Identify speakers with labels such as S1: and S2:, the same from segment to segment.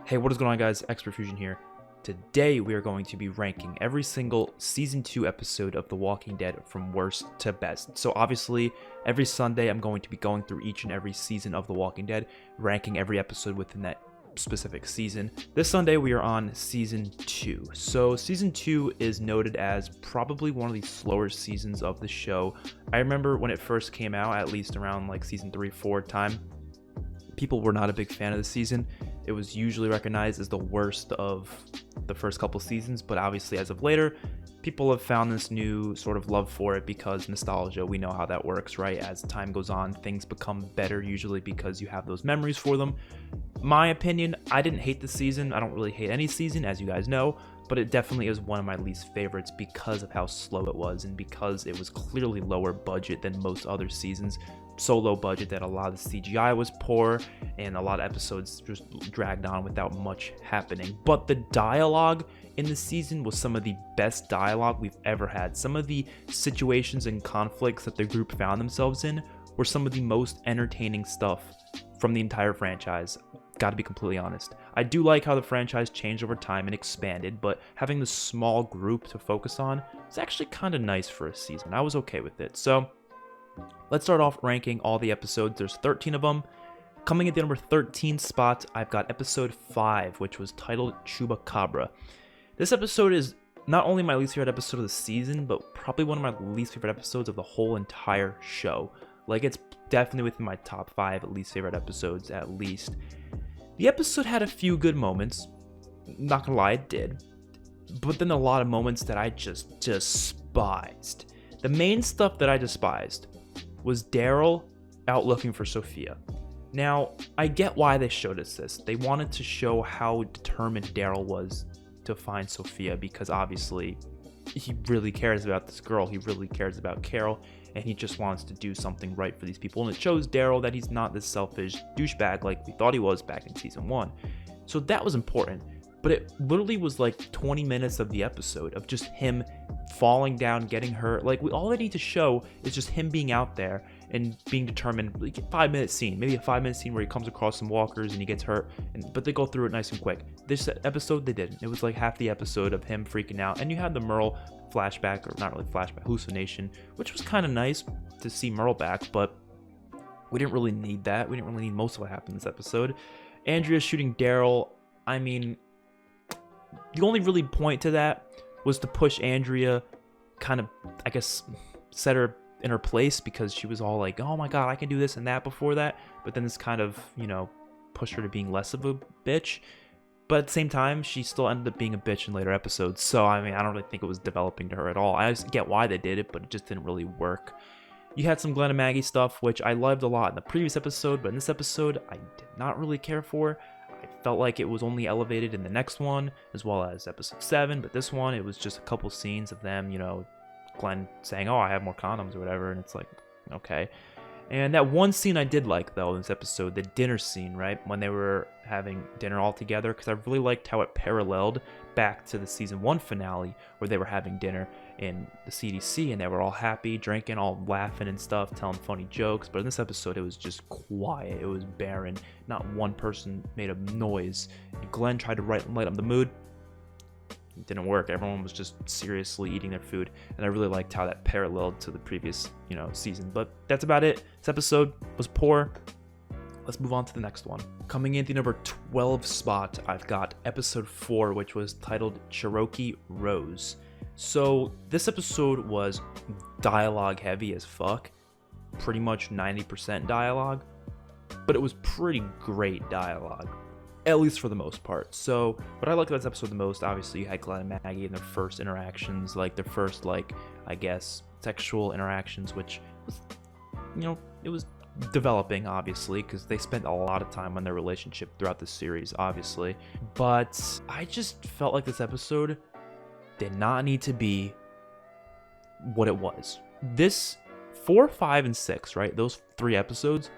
S1: Hey, what is going on, guys? Expert Fusion here. Today we are going to be ranking every single season 2 episode of The Walking Dead from worst to best. So obviously every Sunday I'm going to be going through each and every season of The Walking Dead, ranking every episode within that specific season. This Sunday we are on season 2. So season 2 is noted as probably one of the slower seasons of the show. I remember when it first came out, at least around like season 3-4 time, people were not a big fan of the season. It was usually recognized as the worst of the first couple seasons, but obviously as of later, people have found this new sort of love for it because nostalgia. We know how that works, right? As time goes on, things become better usually because you have those memories for them. My opinion, I didn't hate the season. I don't really hate any season, as you guys know, but it definitely is one of my least favorites because of how slow it was and because it was clearly lower budget than most other seasons. So low budget that a lot of the CGI was poor and a lot of episodes just dragged on without much happening. But the dialogue in the season was some of the best dialogue we've ever had. Some of the situations and conflicts that the group found themselves in were some of the most entertaining stuff from the entire franchise. Gotta be completely honest. I do like how the franchise changed over time and expanded, but having this small group to focus on is actually kind of nice for a season. I was okay with it. So let's start off ranking all the episodes. There's 13 of them. Coming at the number 13 spot, I've got episode 5, which was titled Chupacabra. This episode is not only my least favorite episode of the season, but probably one of my least favorite episodes of the whole entire show. Like, it's definitely within my top 5 least favorite episodes, at least. The episode had a few good moments. Not gonna lie, it did. But then a lot of moments that I just despised. The main stuff that I despised was Daryl out looking for Sophia. Now, I get why they showed us this. They wanted to show how determined Daryl was to find Sophia because obviously he really cares about this girl. He really cares about Carol, and he just wants to do something right for these people. And it shows Daryl that he's not this selfish douchebag like we thought he was back in season 1. So that was important. But it literally was like 20 minutes of the episode of just him falling down, getting hurt. Like, all they need to show is just him being out there and being determined. Like, a 5-minute scene, maybe a 5-minute scene where he comes across some walkers and he gets hurt, but they go through it nice and quick. This episode, they didn't. It was like half the episode of him freaking out, and you had the Merle flashback, or not really flashback, hallucination, which was kind of nice to see Merle back, but we didn't really need that. We didn't really need most of what happened in this episode. Andrea shooting Daryl, I mean, the only really point to that was to push Andrea, kind of, I guess, set her in her place because she was all like, oh my god, I can do this and that before that. But then this kind of, pushed her to being less of a bitch. But at the same time, she still ended up being a bitch in later episodes. So, I mean, I don't really think it was developing to her at all. I just get why they did it, but it just didn't really work. You had some Glenn and Maggie stuff, which I loved a lot in the previous episode, but in this episode, I did not really care for. I felt like it was only elevated in the next one, as well as episode 7, but this one, it was just a couple scenes of them, Glenn saying, oh, I have more condoms or whatever, and it's like, okay. And that one scene I did like, though, in this episode, the dinner scene, right, when they were having dinner all together, because I really liked how it paralleled back to the season 1 finale, where they were having dinner in the CDC, and they were all happy, drinking, all laughing and stuff, telling funny jokes. But in this episode, it was just quiet. It was barren. Not one person made a noise. And Glenn tried to light up the mood. It didn't work. Everyone was just seriously eating their food, and I really liked how that paralleled to the previous, season. But that's about it. This episode was poor. Let's move on to the next one. Coming in at the number 12 spot, I've got episode 4, which was titled Kuroky Rose. So this episode was dialogue heavy as fuck, pretty much 90% dialogue, but it was pretty great dialogue, at least for the most part. So what I liked about this episode the most, obviously you had Glenn and Maggie in their first interactions, like their first, I guess, sexual interactions, which was, it was developing, obviously, because they spent a lot of time on their relationship throughout the series, obviously. But I just felt like this episode did not need to be what it was. This 4, 5, and 6, right? Those 3 episodes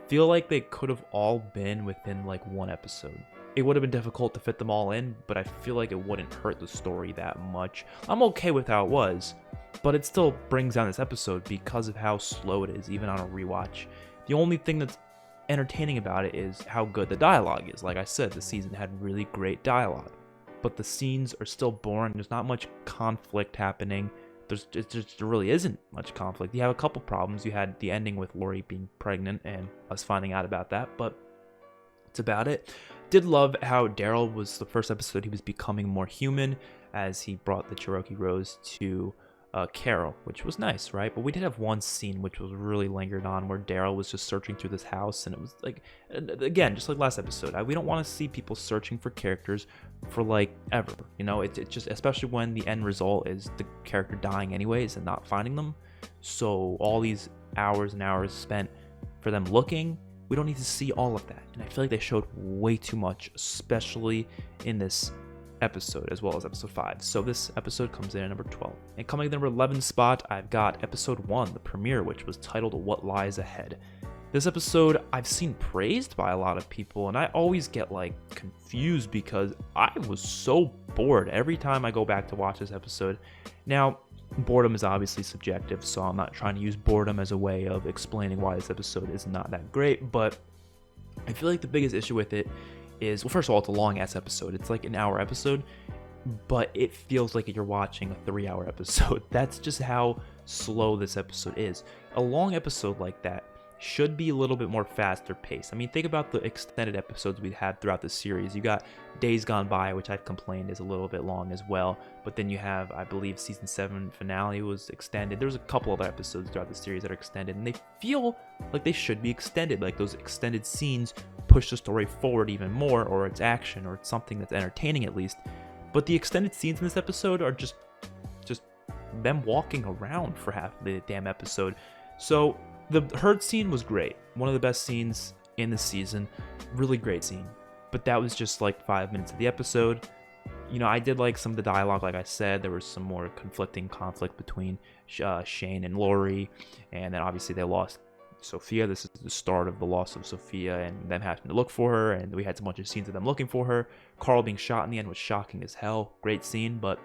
S1: feel like they could have all been within one episode. It would have been difficult to fit them all in, but I feel like it wouldn't hurt the story that much. I'm okay with how it was, but it still brings down this episode because of how slow it is, even on a rewatch. The only thing that's entertaining about it is how good the dialogue is. Like I said, the season had really great dialogue, but the scenes are still boring. There's not much conflict happening. There really isn't much conflict. You have a couple problems. You had the ending with Lori being pregnant and us finding out about that, but it's about it. Did love how Daryl was the first episode he was becoming more human as he brought the Kuroky Rose to Carol, which was nice, right? But we did have one scene which was really lingered on where Daryl was just searching through this house, and it was like, again, just like last episode, we don't want to see people searching for characters for like ever, you know? It's just, especially when the end result is the character dying anyways and not finding them. So all these hours and hours spent for them looking, we don't need to see all of that. And I feel like they showed way too much, especially in this episode as well as episode 5. So this episode comes in at number 12. And coming in the number 11 spot, I've got episode 1, the premiere, which was titled What Lies Ahead. This episode I've seen praised by a lot of people, and I always get like confused because I was so bored every time I go back to watch this episode. Now, boredom is obviously subjective, so I'm not trying to use boredom as a way of explaining why this episode is not that great, but I feel like the biggest issue with it is, well, first of all, it's a long ass episode. It's like an hour episode, but it feels like you're watching a 3-hour episode. That's just how slow this episode is. A long episode like that should be a little bit more faster paced. I mean, think about the extended episodes we had throughout the series. You got Days Gone By, which I've complained is a little bit long as well, but then you have, I believe, season 7 finale was extended. There's a couple other episodes throughout the series that are extended, and they feel like they should be extended. Like those extended scenes push the story forward even more, or it's action, or it's something that's entertaining at least. But the extended scenes in this episode are just them walking around for half the damn episode. So the herd scene was great. One of the best scenes in the season. Really great scene. But that was just like 5 minutes of the episode. You know, I did like some of the dialogue, like I said. There was some more conflict between Shane and Lori. And then obviously they lost Sophia. This is the start of the loss of Sophia and them having to look for her. And we had a bunch of scenes of them looking for her. Carl being shot in the end was shocking as hell. Great scene, but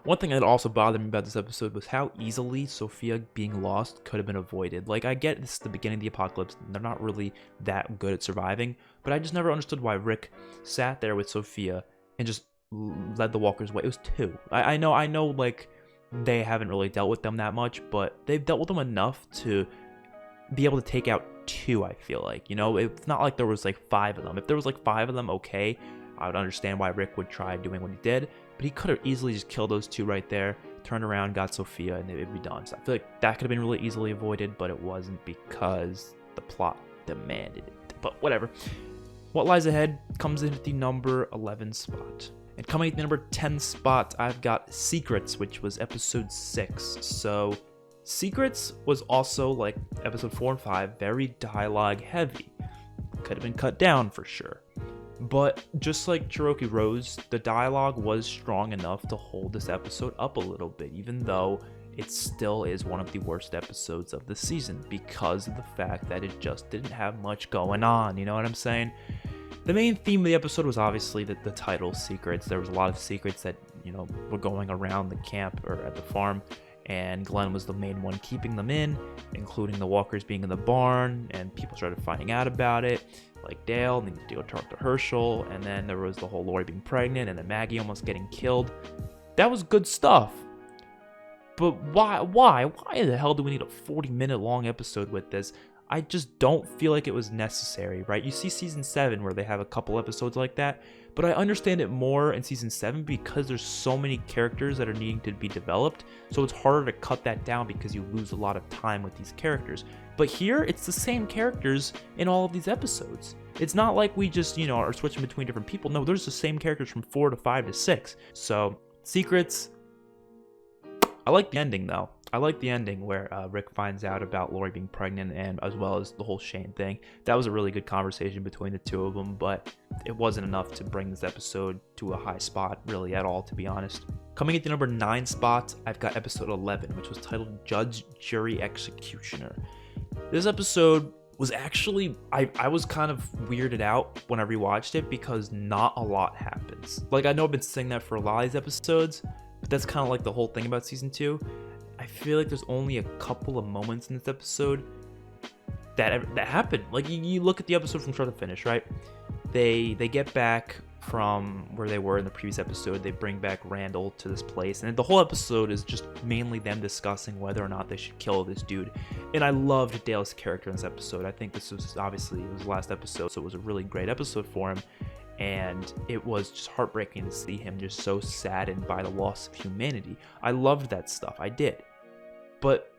S1: one thing that also bothered me about this episode was how easily Sophia being lost could have been avoided. Like, I get this is the beginning of the apocalypse, and they're not really that good at surviving, but I just never understood why Rick sat there with Sophia and just led the walkers away. It was 2. I know, like, they haven't really dealt with them that much, but they've dealt with them enough to be able to take out 2, I feel like. You know, it's not like there was, like, 5 of them. If there was, like, 5 of them, okay, I would understand why Rick would try doing what he did, but he could have easily just killed those 2 right there, turned around, got Sophia, and it'd be done. So I feel like that could have been really easily avoided, but it wasn't because the plot demanded it. But whatever. What Lies Ahead comes in at the number 11 spot. And coming at the number 10 spot, I've got Secrets, which was episode 6. So Secrets was also, like episode 4 and 5, very dialogue heavy. Could have been cut down for sure. But just like Kuroky Rose, the dialogue was strong enough to hold this episode up a little bit, even though it still is one of the worst episodes of the season because of the fact that it just didn't have much going on, you know what I'm saying? The main theme of the episode was obviously the title, Secrets. There was a lot of secrets that, you know, were going around the camp or at the farm, and Glenn was the main one keeping them in, including the walkers being in the barn, and people started finding out about it. Like Dale needed to go talk to Herschel, and then there was the whole Lori being pregnant, and then Maggie almost getting killed. That was good stuff. But why the hell do we need a 40-minute long episode with this? I just don't feel like it was necessary, right? You see season 7 where they have a couple episodes like that, but I understand it more in season 7 because there's so many characters that are needing to be developed, so it's harder to cut that down because you lose a lot of time with these characters. But here, it's the same characters in all of these episodes. It's not like we just, you know, are switching between different people. No, there's the same characters from 4 to 5 to 6. So, Secrets. I like the ending, though. I like the ending where Rick finds out about Lori being pregnant, and as well as the whole Shane thing. That was a really good conversation between the two of them, but it wasn't enough to bring this episode to a high spot, really, at all, to be honest. Coming at the number 9 spot, I've got episode 11, which was titled Judge, Jury, Executioner. This episode was actually, I was kind of weirded out when I rewatched it because not a lot happens. Like, I know I've been saying that for a lot of these episodes, but that's kind of like the whole thing about season 2. I feel like there's only a couple of moments in this episode that happened. Like you look at the episode from start to finish, right? They get back from where they were in the previous episode. They bring back Randall to this place, and the whole episode is just mainly them discussing whether or not they should kill this dude. And I loved Dale's character in this episode. I think this was obviously it was the last episode, so it was a really great episode for him. And it was just heartbreaking to see him just so saddened by the loss of humanity. I loved that stuff. I did. But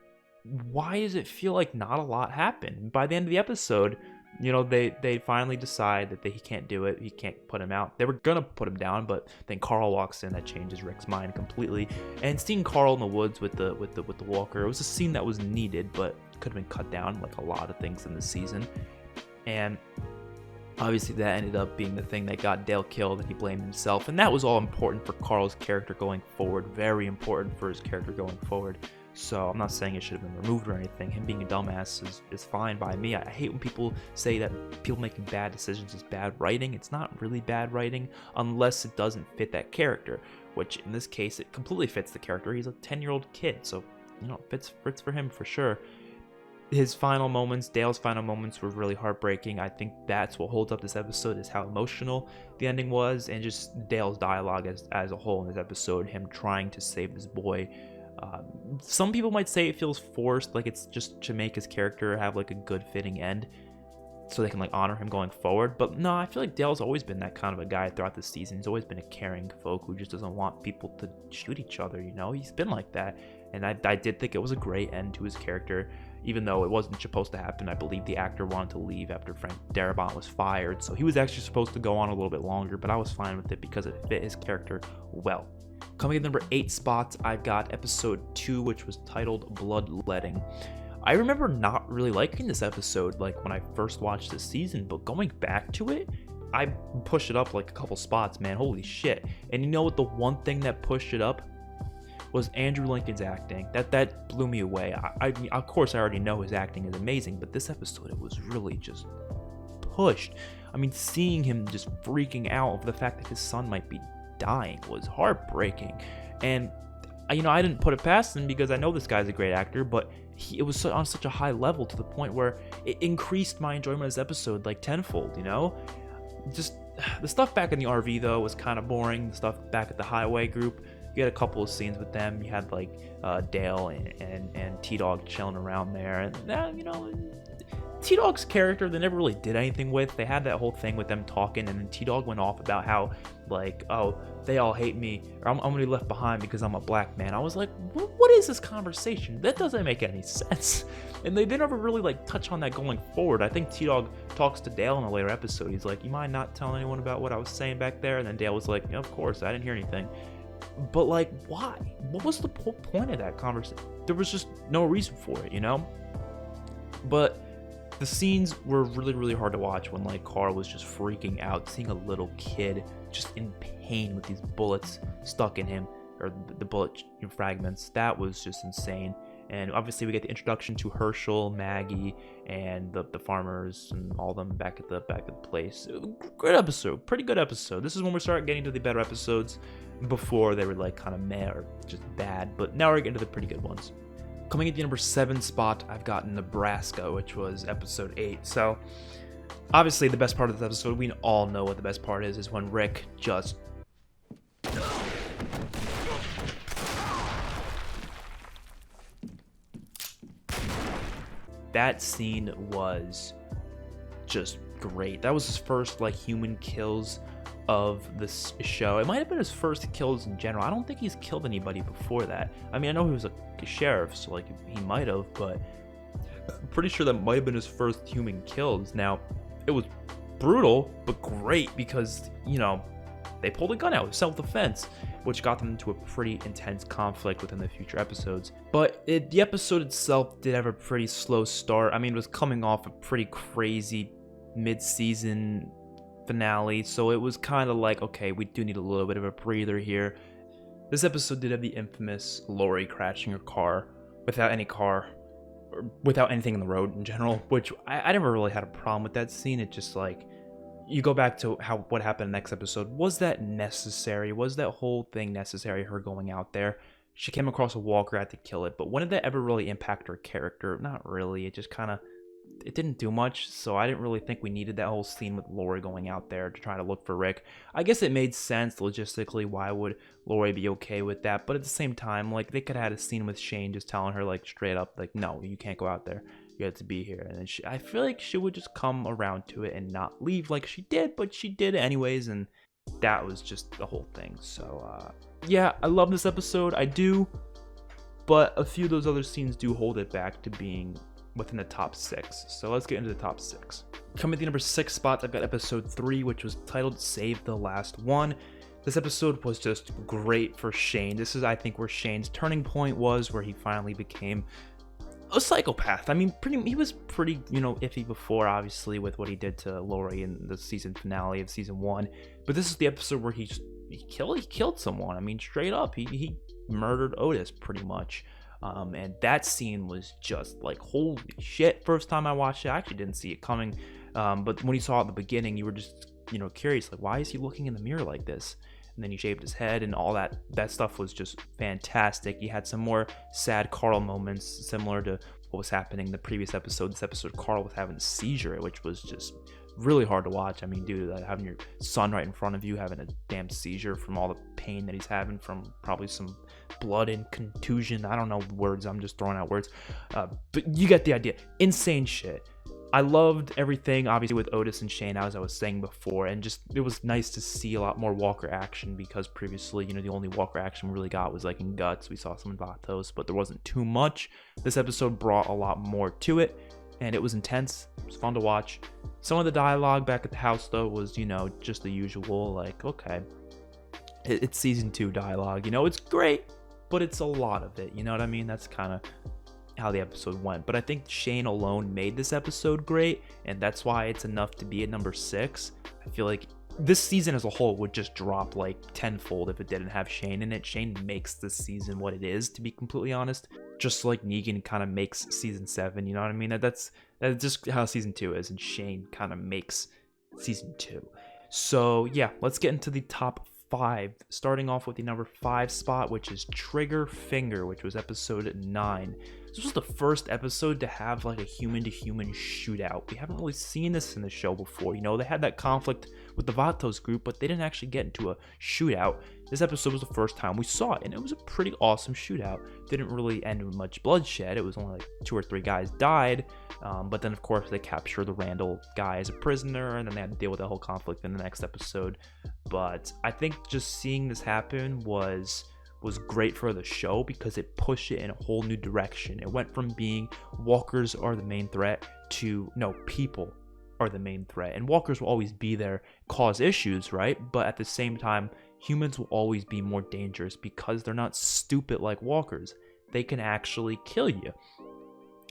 S1: why does it feel like not a lot happened? By the end of the episode, you know, they finally decide that he can't do it. He can't put him out. They were gonna put him down, but then Carl walks in. That changes Rick's mind completely. And seeing Carl in the woods with the walker, it was a scene that was needed, but could have been cut down like a lot of things in the season. And obviously that ended up being the thing that got Dale killed, and he blamed himself. And that was all important for Carl's character going forward. Very important for his character going forward. So I'm not saying it should have been removed or anything. Him being a dumbass is fine by me. I hate when people say that people making bad decisions is bad writing. It's not really bad writing unless it doesn't fit that character, which in this case, it completely fits the character. He's a 10-year-old kid, so, you know, it fits for him for sure. His final moments, Dale's final moments were really heartbreaking. I think that's what holds up this episode, is how emotional the ending was, and just Dale's dialogue as a whole in this episode, him trying to save this boy. Some people might say it feels forced, like it's just to make his character have like a good fitting end so they can like honor him going forward. But no, I feel like Dale's always been that kind of a guy throughout the season. He's always been a caring folk who just doesn't want people to shoot each other, you know? He's been like that. And I did think it was a great end to his character, even though it wasn't supposed to happen. I believe the actor wanted to leave after Frank Darabont was fired, so he was actually supposed to go on a little bit longer, but I was fine with it because it fit his character well. Coming in number 8 spots, I've got episode 2, which was titled Bloodletting. I remember not really liking this episode like when I first watched this season, but going back to it, I pushed it up like a couple spots, man. Holy shit. And you know what, the one thing that pushed it up was Andrew Lincoln's acting. That blew me away. I mean, of course I already know his acting is amazing, but this episode, it was really just pushed. I mean, seeing him just freaking out over the fact that his son might be dying was heartbreaking. And you know, I didn't put it past him because I know this guy's a great actor, but it was on such a high level to the point where it increased my enjoyment of this episode like tenfold, you know? Just the stuff back in the RV though was kind of boring. The stuff back at the highway group, you had a couple of scenes with them. You had like Dale and T-Dog chilling around there, and that, you know, T-Dog's character they never really did anything with. They had that whole thing with them talking, and then T-Dog went off about how like, oh, they all hate me, or I'm gonna be left behind because I'm a black man. I was like, what is this conversation? That doesn't make any sense. And they never really like touch on that going forward. I think T-Dog talks to Dale in a later episode. He's like, you mind not telling anyone about what I was saying back there? And then Dale was like, yeah, of course, I didn't hear anything. But like, why? What was the whole point of that conversation? There was just no reason for it, you know? But the scenes were really, really hard to watch when like Carl was just freaking out, seeing a little kid just in pain with these bullets stuck in him, or the bullet fragments. That was just insane. And obviously we get the introduction to Herschel, Maggie, and the farmers and all of them back at the place. Great episode, pretty good episode. This is when we start getting to the better episodes. Before they were like kind of meh or just bad, but now we're getting to the pretty good ones. Coming at the number 7 spot, I've got Nebraska, which was episode 8. So obviously the best part of this episode, we all know what the best part is when Rick just that scene was just great. That was his first like human kills of this show. It might have been his first kills in general. I don't think he's killed anybody before that. I mean, I know he was a sheriff, so like he might have, but I'm pretty sure that might have been his first human kills. Now, it was brutal, but great because, you know, they pulled a gun out, self-defense, which got them into a pretty intense conflict within the future episodes. But the episode itself did have a pretty slow start. I mean, it was coming off a pretty crazy mid-season finale, so it was kind of like, okay, we do need a little bit of a breather here. This episode did have the infamous Lori crashing her car without anything in the road in general, which I never really had a problem with that scene. It just like, you go back to what happened in the next episode. Was that necessary? Was that whole thing necessary, her going out there? She came across a walker, had to kill it, but when did that ever really impact her character? Not really. It just kind of it didn't do much, so I didn't really think we needed that whole scene with Lori going out there to try to look for Rick. I guess it made sense logistically. Why would Lori be okay with that? But at the same time, like, they could have had a scene with Shane just telling her, like, straight up, like, no, you can't go out there. You have to be here. And then I feel like she would just come around to it and not leave like she did, but she did anyways, and that was just the whole thing. So, yeah, I love this episode. I do. But a few of those other scenes do hold it back to being within the top 6. So let's get into the top 6. Coming to the number 6 spot, I've got episode 3, which was titled Save the Last One. This episode was just great for Shane. This is, I think, where Shane's turning point was, where he finally became a psychopath. I mean, he was pretty, iffy before, obviously, with what he did to Lori in the season finale of season 1. But this is the episode where he killed someone. I mean, straight up, he murdered Otis pretty much. And that scene was just like, holy shit. First time I watched it, I actually didn't see it coming. But when you saw it at the beginning, you were just, curious, like, why is he looking in the mirror like this? And then he shaved his head, and all that stuff was just fantastic. He had some more sad Carl moments similar to what was happening in the previous episode. This episode, Carl was having a seizure, which was just really hard to watch. I mean, dude, having your son right in front of you having a damn seizure from all the pain that he's having from probably some blood and contusion. I don't know words. I'm just throwing out words. But you get the idea. Insane shit. I loved everything, obviously, with Otis and Shane, as I was saying before, and just, it was nice to see a lot more Walker action, because previously, the only Walker action we really got was like in Guts. We saw some in Vatos, but there wasn't too much. This episode brought a lot more to it, and it was intense. It was fun to watch. Some of the dialogue back at the house, though, was, just the usual, like, okay, it's season 2 dialogue, it's great, but it's a lot of it, you know what I mean? That's kind of how the episode went. But I think Shane alone made this episode great, and that's why it's enough to be at number 6. I feel like this season as a whole would just drop like tenfold if it didn't have Shane in it. Shane makes this season what it is, to be completely honest, just like Negan kind of makes season 7, you know what I mean? That's just how season 2 is, and Shane kind of makes season 2. So yeah, let's get into the top 5, starting off with the number 5 spot, which is Trigger Finger, which was episode 9. This was the first episode to have like a human-to-human shootout. We haven't really seen this in the show before. They had that conflict with the Vatos group, but they didn't actually get into a shootout. This episode was the first time we saw it, and it was a pretty awesome shootout. Didn't really end with much bloodshed. It was only like 2 or 3 guys died, but then of course they captured the Randall guy as a prisoner, and then they had to deal with the whole conflict in the next episode. But I think just seeing this happen was great for the show, because it pushed it in a whole new direction. It went from being walkers are the main threat to, no, people are the main threat. And walkers will always be there, cause issues, right? But at the same time, humans will always be more dangerous, because they're not stupid like walkers. They can actually kill you.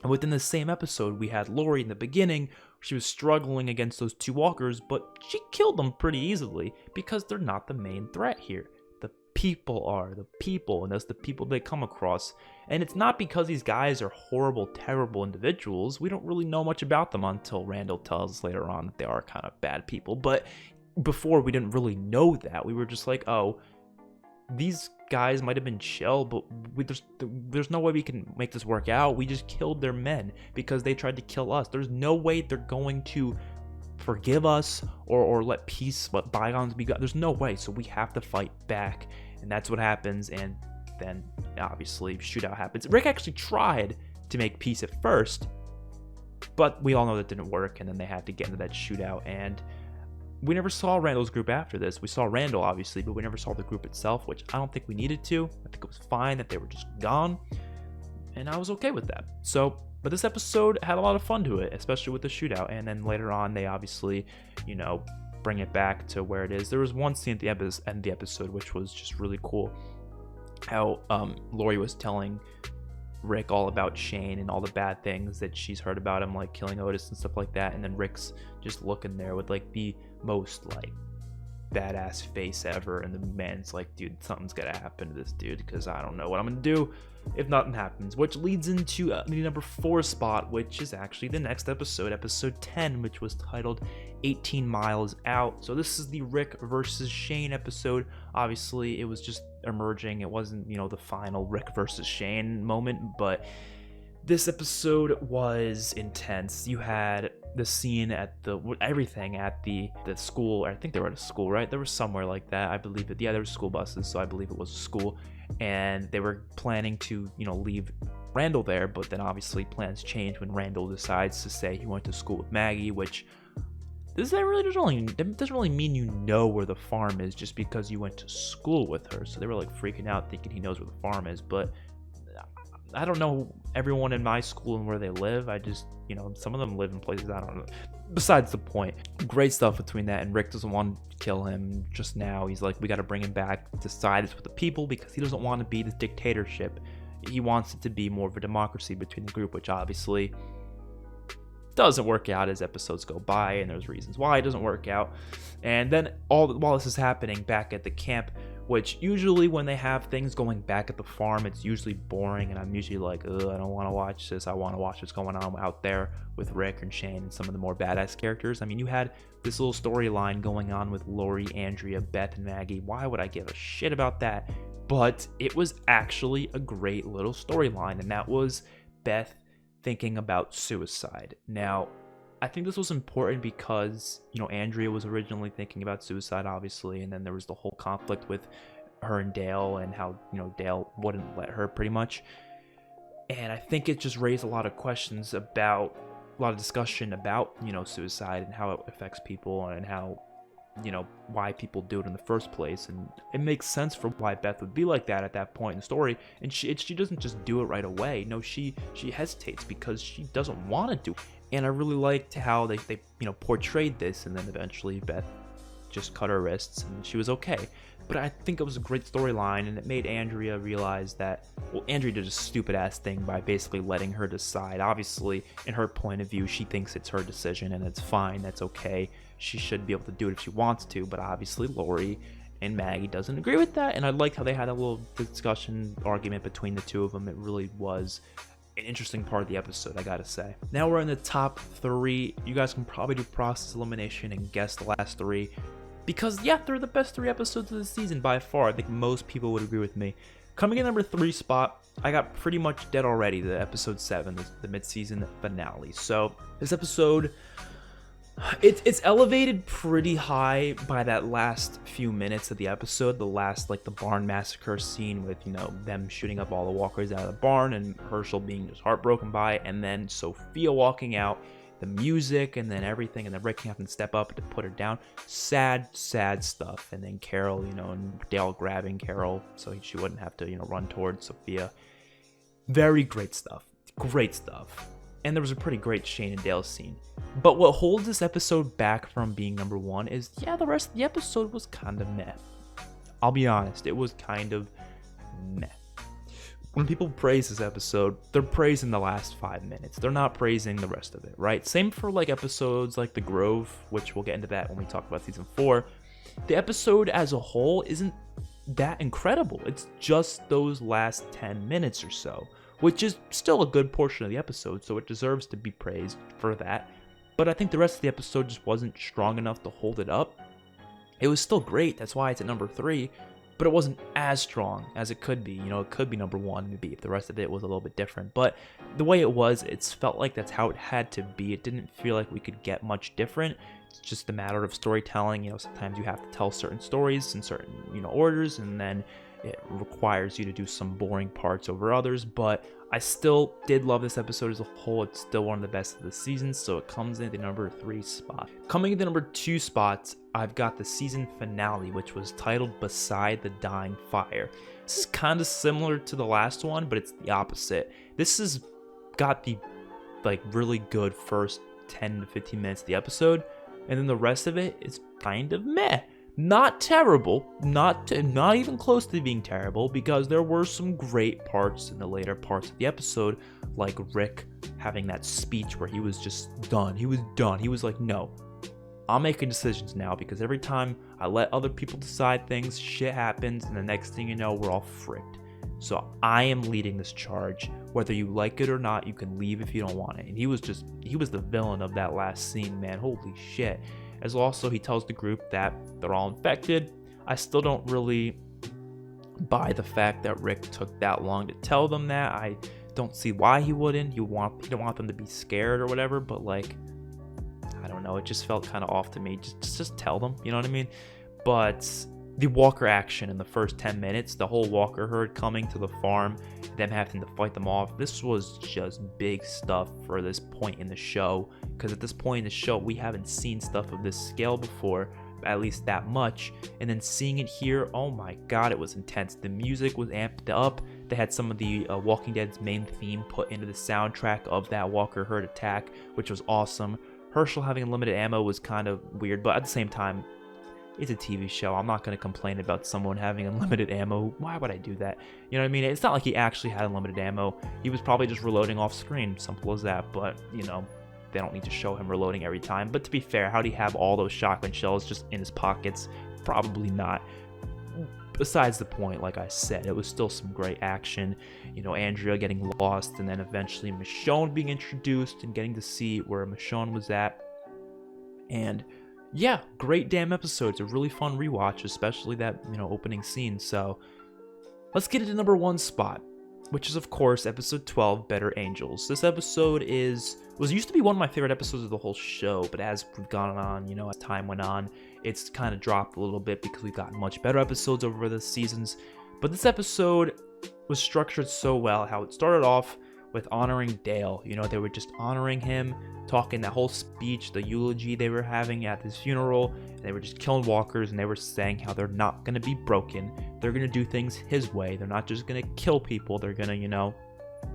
S1: And within the same episode, we had Lori in the beginning. She was struggling against those 2 walkers, but she killed them pretty easily, because they're not the main threat here. People are the people, and that's the people they come across. And it's not because these guys are horrible, terrible individuals. We don't really know much about them until Randall tells us later on that they are kind of bad people. But before, we didn't really know that. We were just like, oh, these guys might have been chill, but there's no way we can make this work out. We just killed their men because they tried to kill us. There's no way they're going to forgive us or let peace, let bygones be gone. There's no way. So we have to fight back, and that's what happens. And then obviously shootout happens. Rick actually tried to make peace at first, but we all know that didn't work, and then they had to get into that shootout. And we never saw Randall's group after this. We saw Randall, obviously, but we never saw the group itself, which I don't think we needed to. I think it was fine that they were just gone, and I was okay with that. But this episode had a lot of fun to it, especially with the shootout. And then later on, they obviously, bring it back to where it is. There was one scene at the end of the episode, which was just really cool. How Lori was telling Rick all about Shane and all the bad things that she's heard about him, like killing Otis and stuff like that. And then Rick's just looking there with like the most like badass face ever, and the man's like, dude, something's gonna happen to this dude, because I don't know what I'm gonna do if nothing happens. Which leads into the number 4 spot, which is actually the next episode, episode 10, which was titled 18 Miles Out. So this is the Rick versus Shane episode. Obviously it was just emerging. It wasn't the final Rick versus Shane moment, but This episode was intense. You had the scene at everything at the school. I think they were at a school, right? There was somewhere like that. I believe it. Yeah, there were school buses, so I believe it was a school. And they were planning to, leave Randall there, but then obviously plans change when Randall decides to say he went to school with Maggie, which that doesn't really mean you know where the farm is just because you went to school with her. So they were like freaking out thinking he knows where the farm is, but I don't know everyone in my school and where they live. I just, some of them live in places I don't know. Besides the point. Great stuff between that, and Rick doesn't want to kill him just now. He's like, we got to bring him back to side this with the people because he doesn't want to be this dictatorship. He wants it to be more of a democracy between the group, which obviously doesn't work out as episodes go by, and there's reasons why it doesn't work out. And then while this is happening back at the camp, which usually when they have things going back at the farm, it's usually boring, and I'm usually like, I don't want to watch this. I want to watch what's going on out there with Rick and Shane and some of the more badass characters. I mean, you had this little storyline going on with Lori, Andrea, Beth, and Maggie. Why would I give a shit about that? But it was actually a great little storyline, and that was Beth thinking about suicide. Now, I think this was important because, Andrea was originally thinking about suicide, obviously, and then there was the whole conflict with her and Dale and how, Dale wouldn't let her pretty much. And I think it just raised a lot of questions about, a lot of discussion about, suicide and how it affects people and how, why people do it in the first place. And it makes sense for why Beth would be like that at that point in the story. And she doesn't just do it right away. No, she hesitates because she doesn't want to do it. And I really liked how they portrayed this, and then eventually Beth just cut her wrists and she was okay. But I think it was a great storyline, and it made Andrea realize that, Andrea did a stupid ass thing by basically letting her decide. Obviously, in her point of view, she thinks it's her decision and it's fine, that's okay. She should be able to do it if she wants to, but obviously Lori and Maggie doesn't agree with that, and I liked how they had a little discussion, argument between the two of them. It really was an interesting part of the episode, I gotta say. Now we're in the top 3. You guys can probably do process elimination and guess the last 3. Because, they're the best 3 episodes of the season by far. I think most people would agree with me. Coming in number 3 spot, I got pretty much dead already, the episode 7, the mid-season finale. So, this episode, it's elevated pretty high by that last few minutes of the episode. The last, the barn massacre scene with, them shooting up all the walkers out of the barn and Herschel being just heartbroken by it. And then Sophia walking out, the music, and then everything, and then Rick having to step up to put her down. Sad stuff. And then Carol, and Dale grabbing Carol so she wouldn't have to, run towards Sophia. Very great stuff. Great stuff. And there was a pretty great Shane and Dale scene. But what holds this episode back from being number 1 is, the rest of the episode was kind of meh. I'll be honest, it was kind of meh. When people praise this episode, they're praising the last 5 minutes. They're not praising the rest of it, right? Same for episodes like The Grove, which we'll get into that when we talk about season 4. The episode as a whole isn't that incredible. It's just those last 10 minutes or so, which is still a good portion of the episode, so it deserves to be praised for that. But I think the rest of the episode just wasn't strong enough to hold it up. It was still great, that's why it's at number 3, but it wasn't as strong as it could be. It could be number 1 maybe if the rest of it was a little bit different. But the way it was, it felt like that's how it had to be. It didn't feel like we could get much different. It's just a matter of storytelling. Sometimes you have to tell certain stories in certain, orders, and then it requires you to do some boring parts over others. But I still did love this episode as a whole. It's still one of the best of the season, so it comes in at the number 3 spot. Coming in the number 2 spots, I've got the season finale, which was titled Beside the Dying Fire. This is kind of similar to the last one, but it's the opposite. This has got the really good first 10 to 15 minutes of the episode, and then the rest of it is kind of meh. Not terrible, not even close to being terrible, because there were some great parts in the later parts of the episode, like Rick having that speech where he was just done. He was done. He was like, no, I'm making decisions now, because every time I let other people decide things, shit happens, and the next thing you know, we're all fricked. So I am leading this charge. Whether you like it or not, you can leave if you don't want it. And he was the villain of that last scene, man. Holy shit. As also, he tells the group that they're all infected. I still don't really buy the fact that Rick took that long to tell them that. Don't see why he wouldn't. He don't want them to be scared or whatever, but like, I don't know, it just felt kind of off to me. Just tell them, you know what I mean? But the Walker action in the first 10 minutes, the whole Walker herd coming to the farm, them having to fight them off, this was just big stuff for this point in the show, because at this point in the show, we haven't seen stuff of this scale before, at least that much, and then seeing it here, oh my god, it was intense. The music was amped up. They had some of the Walking Dead's main theme put into the soundtrack of that Walker herd attack, which was awesome. Herschel having unlimited ammo was kind of weird, but at the same time, it's a TV show. I'm not going to complain about someone having unlimited ammo. Why would I do that? You know what I mean? It's not like he actually had unlimited ammo. He was probably just reloading off screen. Simple as that. But, you know, they don't need to show him reloading every time. But to be fair, how'd he have all those shotgun shells just in his pockets? Probably not. Besides the point, like I said, it was still some great action. You know, Andrea getting lost, and then eventually Michonne being introduced and getting to see where Michonne was at. And yeah, great damn episode. It's a really fun rewatch, especially that, you know, opening scene. So let's get into number 1 spot, which is of course episode 12, Better Angels. This episode used to be one of my favorite episodes of the whole show, but as we've gone on, you know, as time went on, it's kind of dropped a little bit because we've gotten much better episodes over the seasons. But this episode was structured so well. How it started off with honoring Dale. You know, they were just honoring him, talking that whole speech, the eulogy they were having at his funeral, and they were just killing walkers, and they were saying how they're not going to be broken. They're going to do things his way. They're not just going to kill people. They're going to, you know,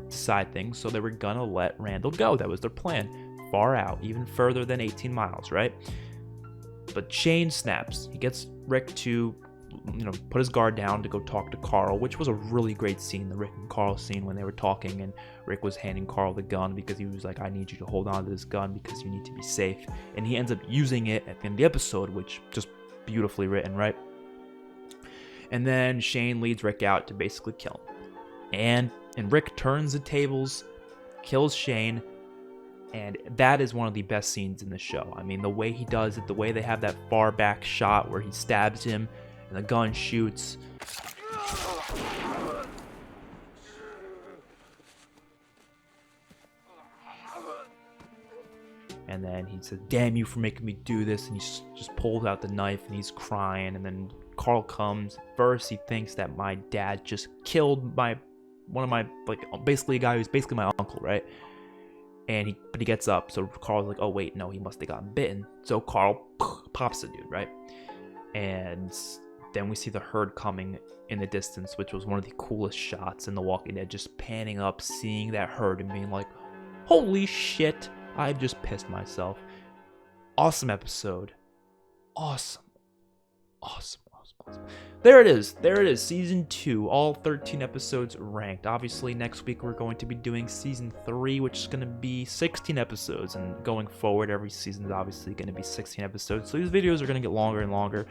S1: decide things. So they were going to let Randall go. That was their plan. Far out, even further than 18 miles, right? But Shane snaps. He gets Rick to, you know, put his guard down to go talk to Carl, which was a really great scene, the Rick and Carl scene when they were talking, and Rick was handing Carl the gun because he was like, I need you to hold on to this gun because you need to be safe. And he ends up using it at the end of the episode, which just beautifully written, right? And then Shane leads Rick out to basically kill him. And Rick turns the tables, kills Shane, and that is one of the best scenes in the show. I mean, the way he does it, the way they have that far back shot where he stabs him and the gun shoots. And then he says, damn you for making me do this. And he just pulls out the knife and he's crying. And then Carl comes. First, he thinks that my dad just killed one of my, like, basically a guy who's basically my uncle, right? But he gets up. So Carl's like, oh, wait, no, he must have gotten bitten. So Carl pops the dude, right? And then we see the herd coming in the distance, which was one of the coolest shots in The Walking Dead, just panning up, seeing that herd and being like, holy shit, I've just pissed myself. Awesome episode. Awesome. There it is, season 2, all 13 episodes ranked. Obviously, next week we're going to be doing season 3, which is going to be 16 episodes, and going forward, every season is obviously going to be 16 episodes, so these videos are going to get longer and longer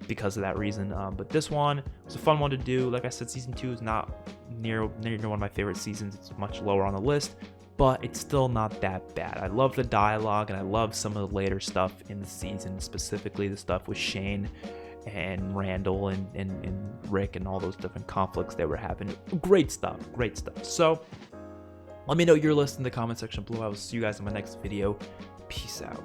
S1: because of that reason. But this one was a fun one to do. Like I said, season 2 is not near one of my favorite seasons. It's much lower on the list, but it's still not that bad. I love the dialogue, and I love some of the later stuff in the season, specifically the stuff with Shane and Randall and Rick and all those different conflicts they were having. Great stuff. So let me know your list in the comment section below. I will see you guys in my next video. Peace out.